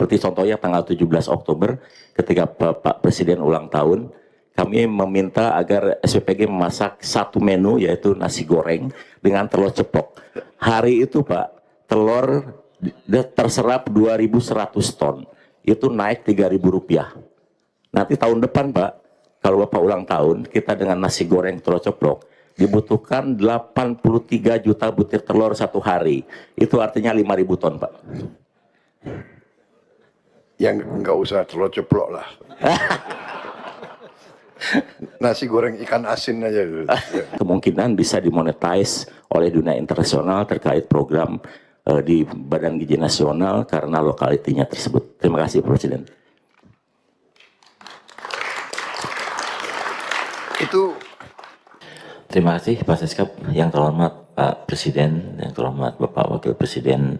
seperti contohnya tanggal 17 Oktober ketika Pak Presiden ulang tahun, kami meminta agar SPPG memasak satu menu yaitu nasi goreng dengan telur ceplok. Hari itu Pak, telur terserap 2.100 ton, itu naik Rp3.000. Nanti tahun depan Pak, kalau Bapak ulang tahun, kita dengan nasi goreng telur ceplok, dibutuhkan 83 juta butir telur satu hari. Itu artinya 5.000 ton Pak. Yang nggak usah telur ceplok lah. Nasi goreng ikan asin aja dulu. Kemungkinan bisa dimonetize oleh dunia internasional terkait program di Badan Gizi Nasional karena lokalitinya tersebut. Terima kasih Presiden. Itu Terima kasih Pak Seskap. Yang terhormat Pak Presiden, yang terhormat Bapak Wakil Presiden,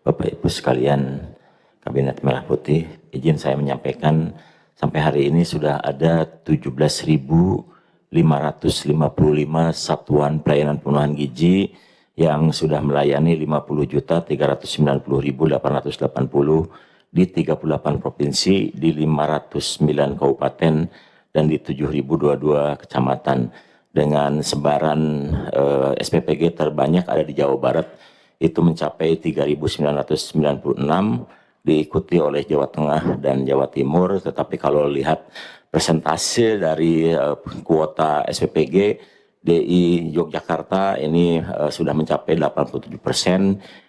Bapak Ibu sekalian Kabinet Merah Putih, izin saya menyampaikan sampai hari ini sudah ada 17.555 satuan pelayanan pemenuhan gizi yang sudah melayani 50.390.880 di 38 provinsi, di 509 kabupaten, dan di 7.022 kecamatan. Dengan sebaran SPPG terbanyak ada di Jawa Barat, itu mencapai 3.996, diikuti oleh Jawa Tengah dan Jawa Timur. Tetapi kalau lihat persentase dari kuota SPPG, DI Yogyakarta ini sudah mencapai 87%,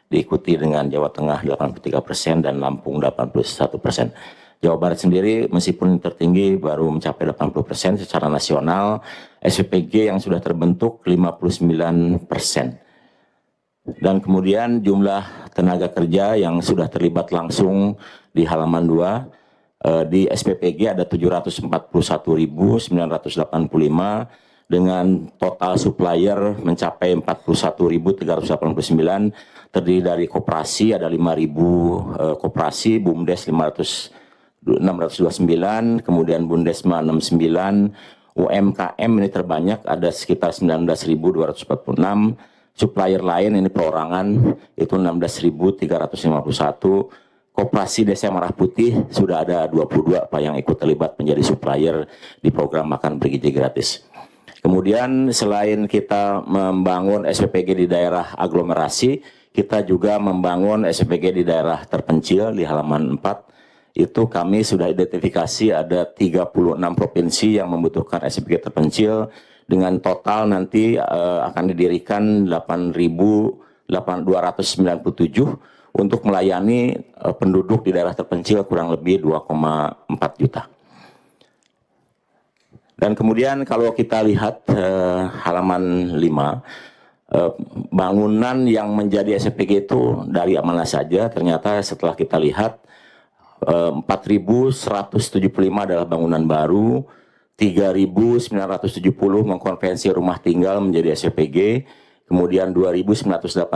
diikuti dengan Jawa Tengah 83% dan Lampung 81%. Jawa Barat sendiri meskipun tertinggi baru mencapai 80%, secara nasional SPPG yang sudah terbentuk 59%. Dan kemudian jumlah tenaga kerja yang sudah terlibat langsung di halaman 2, di SPPG ada 741.985 dengan total supplier mencapai 41.389, terdiri dari koperasi ada 5.000 koperasi, BUMDes 629, kemudian Bundesma 69, UMKM ini terbanyak ada sekitar 19.246, supplier lain ini perorangan itu 16.351, koperasi Desa Merah Putih sudah ada 22 Pak yang ikut terlibat menjadi supplier di program makan bergizi gratis. Kemudian selain kita membangun SPPG di daerah aglomerasi, kita juga membangun SPPG di daerah terpencil di halaman 4. Itu kami sudah identifikasi ada 36 provinsi yang membutuhkan SPPG terpencil dengan total nanti akan didirikan 8.297 untuk melayani penduduk di daerah terpencil kurang lebih 2,4 juta. Dan kemudian kalau kita lihat halaman 5, bangunan yang menjadi SPPG itu dari mana saja, ternyata setelah kita lihat 4.175 adalah bangunan baru, 3.970 mengkonversi rumah tinggal menjadi SPPG, kemudian 2.985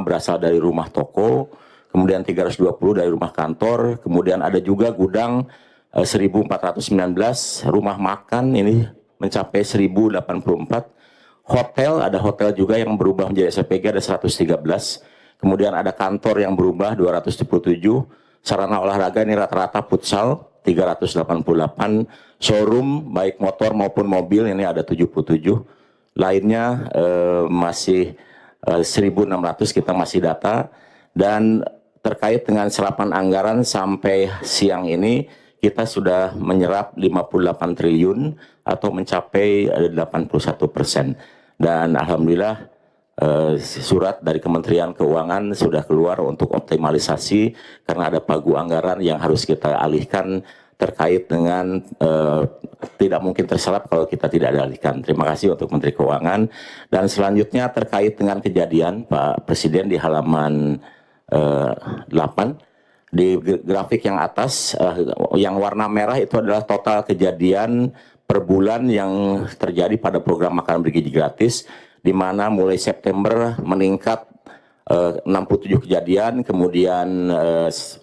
berasal dari rumah toko, kemudian 320 dari rumah kantor, kemudian ada juga gudang 1.419, rumah makan ini mencapai 1.084, hotel, ada hotel juga yang berubah menjadi SPPG ada 113, kemudian ada kantor yang berubah 277, sarana olahraga ini rata-rata futsal 388, showroom baik motor maupun mobil ini ada 77, lainnya masih 1.600 kita masih data. Dan terkait dengan serapan anggaran sampai siang ini kita sudah menyerap 58 triliun atau mencapai 81%, dan alhamdulillah surat dari Kementerian Keuangan sudah keluar untuk optimalisasi karena ada pagu anggaran yang harus kita alihkan terkait dengan tidak mungkin terserap kalau kita tidak alihkan. Terima kasih untuk Menteri Keuangan. Dan selanjutnya terkait dengan kejadian Pak Presiden di halaman 8, di grafik yang atas yang warna merah itu adalah total kejadian per bulan yang terjadi pada program makan bergizi gratis, di mana mulai September meningkat 67 kejadian, kemudian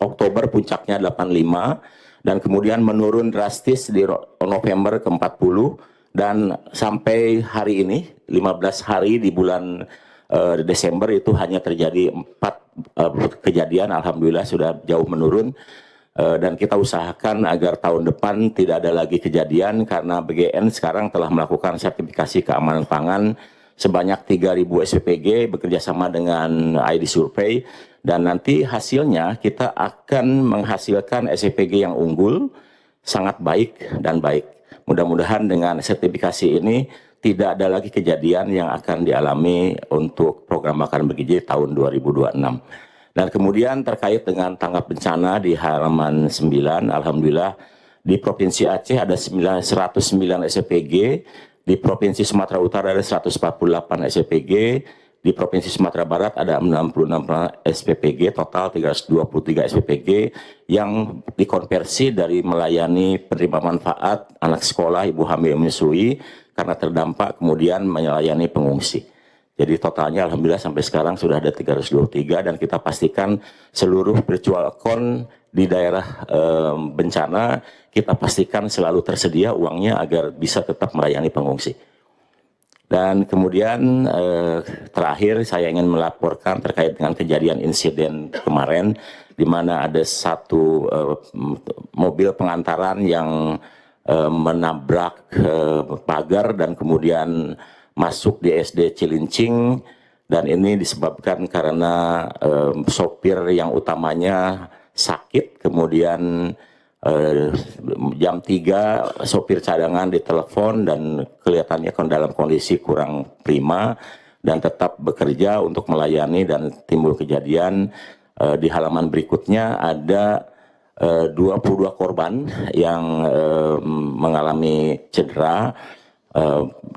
Oktober puncaknya 85, dan kemudian menurun drastis di November ke 40, dan sampai hari ini 15 hari di bulan Desember itu hanya terjadi 4 kejadian, alhamdulillah sudah jauh menurun. Dan kita usahakan agar tahun depan tidak ada lagi kejadian karena BGN sekarang telah melakukan sertifikasi keamanan pangan sebanyak 3.000 SPPG bekerjasama dengan ID Survey, dan nanti hasilnya kita akan menghasilkan SPPG yang unggul, sangat baik dan baik. Mudah-mudahan dengan sertifikasi ini tidak ada lagi kejadian yang akan dialami untuk program makanan bergizi tahun 2026. Dan kemudian terkait dengan tanggap bencana di halaman 9, alhamdulillah di Provinsi Aceh ada 109 SPPG, di Provinsi Sumatera Utara ada 148 SPPG, di Provinsi Sumatera Barat ada 66 SPPG, total 323 SPPG yang dikonversi dari melayani penerima manfaat anak sekolah, ibu hamil menyusui karena terdampak, kemudian melayani pengungsi. Jadi totalnya alhamdulillah sampai sekarang sudah ada 323, dan kita pastikan seluruh virtual account di daerah bencana kita pastikan selalu tersedia uangnya agar bisa tetap melayani pengungsi. Dan kemudian terakhir saya ingin melaporkan terkait dengan kejadian insiden kemarin di mana ada satu mobil pengantaran yang menabrak pagar dan kemudian masuk di SD Cilincing, dan ini disebabkan karena sopir yang utamanya sakit, kemudian jam 3 sopir cadangan ditelepon dan kelihatannya dalam kondisi kurang prima dan tetap bekerja untuk melayani, dan timbul kejadian. Di halaman berikutnya ada 22 korban yang mengalami cedera.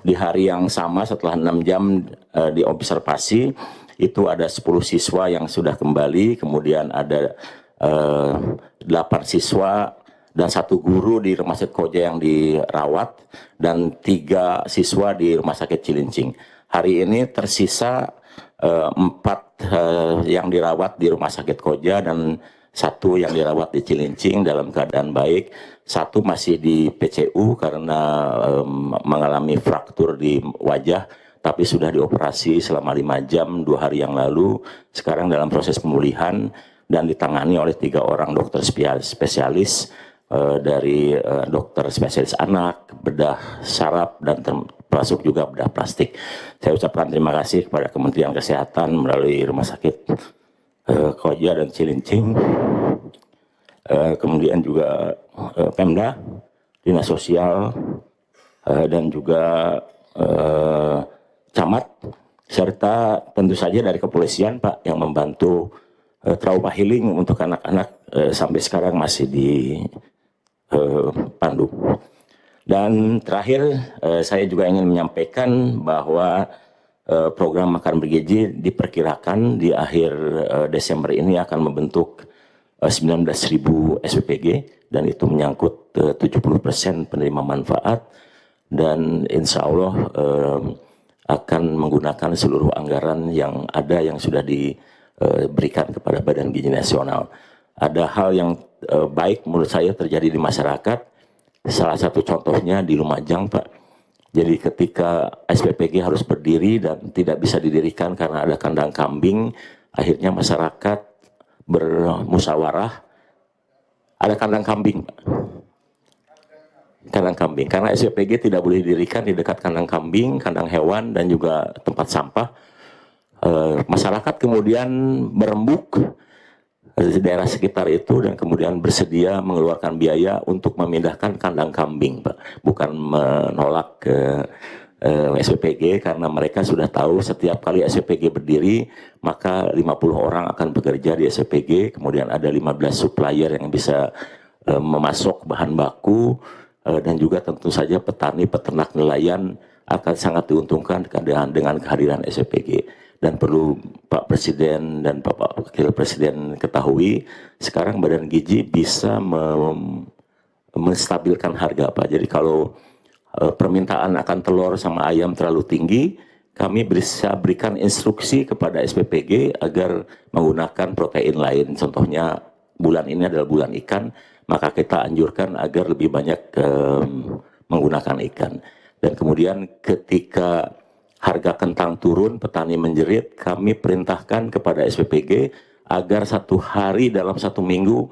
Di hari yang sama setelah 6 jam diobservasi itu ada 10 siswa yang sudah kembali, kemudian ada 8 siswa dan 1 guru di Rumah Sakit Koja yang dirawat, dan 3 siswa di Rumah Sakit Cilincing. Hari ini tersisa 4 yang dirawat di Rumah Sakit Koja dan 1 yang dirawat di Cilincing dalam keadaan baik. 1 masih di PCU karena mengalami fraktur di wajah, tapi sudah dioperasi selama 5 jam 2 hari yang lalu. Sekarang dalam proses pemulihan dan ditangani oleh 3 orang dokter spesialis dari dokter spesialis anak, bedah saraf, dan termasuk juga bedah plastik. Saya ucapkan terima kasih kepada Kementerian Kesehatan melalui Rumah Sakit Koja dan Cilincing, kemudian juga Pemda, Dinas Sosial, dan juga Camat, serta tentu saja dari kepolisian Pak yang membantu trauma healing untuk anak-anak sampai sekarang masih di Pandu. Dan terakhir saya juga ingin menyampaikan bahwa program makan bergizi diperkirakan di akhir Desember ini akan membentuk 19.000 SPPG, dan itu menyangkut 70% penerima manfaat, dan insya Allah akan menggunakan seluruh anggaran yang ada yang sudah diberikan kepada Badan Gizi Nasional. Ada hal yang baik menurut saya terjadi di masyarakat, salah satu contohnya di Lumajang Pak. Jadi ketika SPPG harus berdiri dan tidak bisa didirikan karena ada kandang kambing, akhirnya masyarakat bermusyawarah, ada kandang kambing, kandang kambing, karena SPPG tidak boleh didirikan di dekat kandang kambing, kandang hewan, dan juga tempat sampah. Masyarakat kemudian berembuk di daerah sekitar itu dan kemudian bersedia mengeluarkan biaya untuk memindahkan kandang kambing, Pak. Bukan menolak SPPG, karena mereka sudah tahu setiap kali SPPG berdiri maka 50 orang akan bekerja di SPPG, kemudian ada 15 supplier yang bisa memasok bahan baku, dan juga tentu saja petani, peternak, nelayan akan sangat diuntungkan dengan kehadiran SPPG. Dan perlu Pak Presiden dan Bapak Wakil Presiden ketahui, sekarang Badan Gizi bisa menstabilkan harga Pak. Jadi kalau permintaan akan telur sama ayam terlalu tinggi, kami bisa berikan instruksi kepada SPPG agar menggunakan protein lain. Contohnya bulan ini adalah bulan ikan, maka kita anjurkan agar lebih banyak menggunakan ikan. Dan kemudian ketika harga kentang turun, petani menjerit, kami perintahkan kepada SPPG agar 1 hari dalam 1 minggu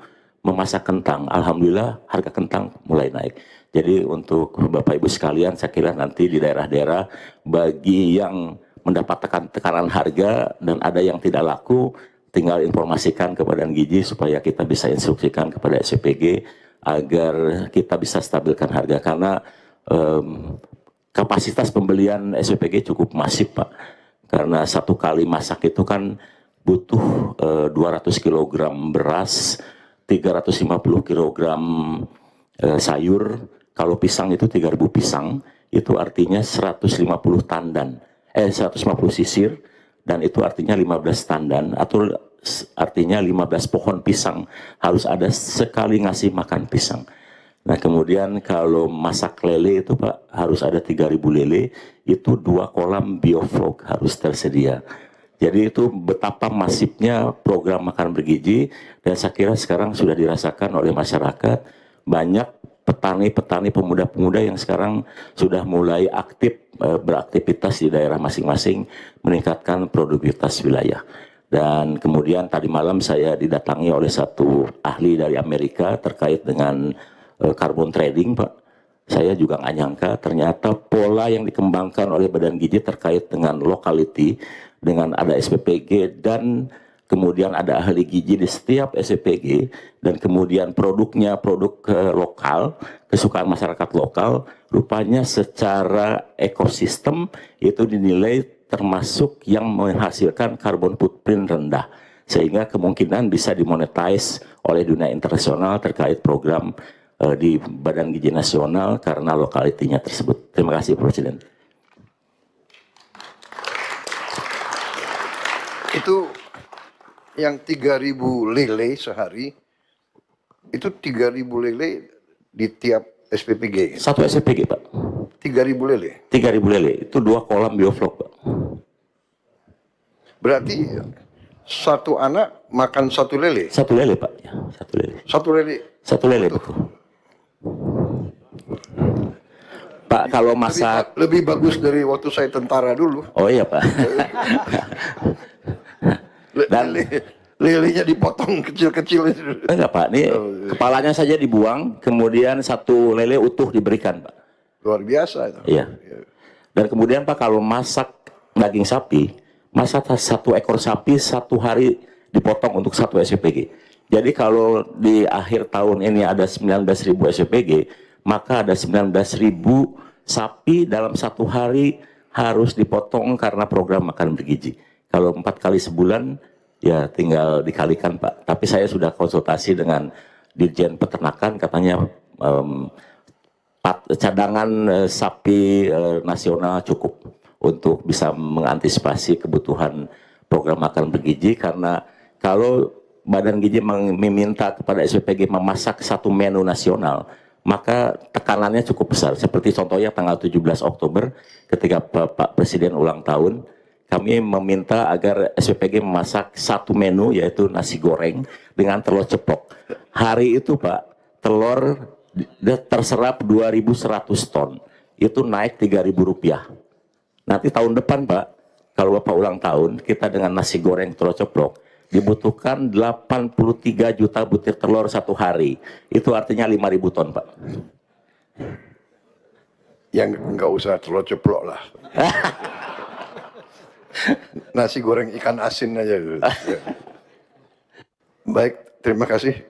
memasak kentang. Alhamdulillah harga kentang mulai naik. Jadi untuk Bapak Ibu sekalian, saya kira nanti di daerah-daerah bagi yang mendapatkan tekanan harga dan ada yang tidak laku, tinggal informasikan kepada Badan Gizi supaya kita bisa instruksikan kepada SPG agar kita bisa stabilkan harga, karena kapasitas pembelian SPG cukup masif, Pak. Karena satu kali masak itu kan butuh 200 kg beras, 350 kg sayur. Kalau pisang itu 3.000 pisang, itu artinya 150 tandan, 150 sisir, dan itu artinya 15 tandan, atau artinya 15 pohon pisang harus ada sekali ngasih makan pisang. Nah kemudian kalau masak lele itu Pak harus ada 3.000 lele, itu 2 kolam bioflok harus tersedia. Jadi itu betapa masifnya program makan bergizi, dan saya kira sekarang sudah dirasakan oleh masyarakat. Banyak petani-petani pemuda-pemuda yang sekarang sudah mulai aktif beraktivitas di daerah masing-masing, meningkatkan produktivitas wilayah. Dan kemudian tadi malam saya didatangi oleh satu ahli dari Amerika terkait dengan carbon trading, Pak. Saya juga nggak nyangka ternyata pola yang dikembangkan oleh Badan Gizi terkait dengan locality, dengan ada SPPG dan kemudian ada ahli gizi di setiap SPPG, dan kemudian produknya produk lokal, kesukaan masyarakat lokal, rupanya secara ekosistem itu dinilai termasuk yang menghasilkan carbon footprint rendah, sehingga kemungkinan bisa dimonetize oleh dunia internasional terkait program di Badan Gizi Nasional karena lokalitinya tersebut. Terima kasih Presiden. Itu yang 3.000 lele sehari, itu 3.000 lele di tiap SPPG. Satu SPPG Pak. 3.000 lele. 3.000 lele, itu 2 kolam bioflok Pak. Berarti satu anak makan 1 lele. 1 lele Pak, ya, 1 lele. 1 lele. 1 lele betul. Pak kalau masak Lebih bagus dari waktu saya tentara dulu. Oh iya Pak. Dan Lelenya dipotong kecil-kecil. enggak Pak, ini kepalanya saja dibuang, kemudian 1 lele utuh diberikan Pak. Luar biasa itu. Iya. Dan kemudian Pak kalau masak daging sapi, masak 1 ekor sapi 1 hari dipotong untuk 1 SPG. Jadi kalau di akhir tahun ini ada 19.000 SPG, maka ada 19.000 sapi dalam 1 hari harus dipotong karena program makan bergizi. Kalau 4 kali sebulan, ya tinggal dikalikan Pak. Tapi saya sudah konsultasi dengan Dirjen Peternakan, katanya cadangan sapi nasional cukup untuk bisa mengantisipasi kebutuhan program makan bergizi, karena kalau Badan Gizi meminta kepada SPPG memasak 1 menu nasional, maka tekanannya cukup besar. Seperti contohnya tanggal 17 Oktober ketika Pak Presiden ulang tahun, kami meminta agar SPPG memasak 1 menu, yaitu nasi goreng dengan telur ceplok. Hari itu Pak, telur terserap 2.100 ton, itu naik Rp3.000. Nanti tahun depan Pak, kalau Bapak ulang tahun, kita dengan nasi goreng telur ceplok, dibutuhkan 83 juta butir telur 1 hari. Itu artinya 5.000 ton Pak. Yang nggak usah telur ceplok lah. Nasi goreng ikan asin aja dulu. Ya. Baik, terima kasih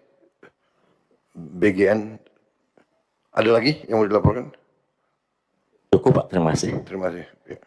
BGN. Ada lagi yang mau dilaporkan? Cukup Pak, terima kasih. Terima kasih. Ya.